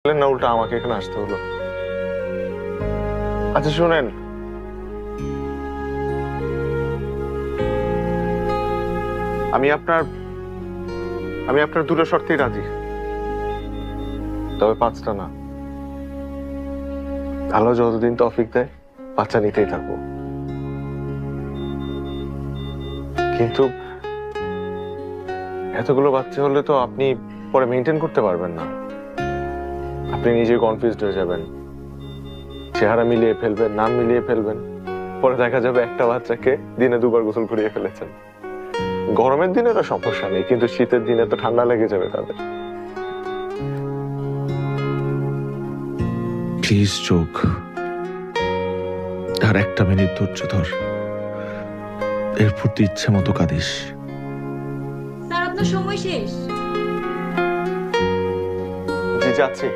না উল্টা আমাকে এখানে আসতে হলো। আচ্ছা শুনেন, আমি আপনার আমি আপনার দুটো শর্তেই রাজি, তবে পাঁচটা না। আল্লাহ যতদিন তৌফিক দেয় বাচ্চা নিতেই থাকবো, কিন্তু এতগুলো বাচ্চা হলে তো আপনি পরে মেনটেন করতে পারবেন না। আপনি নিজে কনফিউজড হয়ে যাবেন, চেহারা মিলিয়ে ফেলবেন, নাম মিলিয়ে ফেলবেন, পরে দেখা যাবে একটা বাচ্চাকে দিনে দুবার গোসল করিয়ে ফেলেছেন। গরমের দিনে তো সমস্যা নেই, কিন্তু শীতের দিনে তো ঠান্ডা লেগে যাবে তাদের। প্লিজ চোখ, আর একটা মিনিট ধৈর্য ধর, এরপর তুই ইচ্ছে মতো কাঁদিস। স্যার আপনার সময় শেষ। জি যাচ্ছি।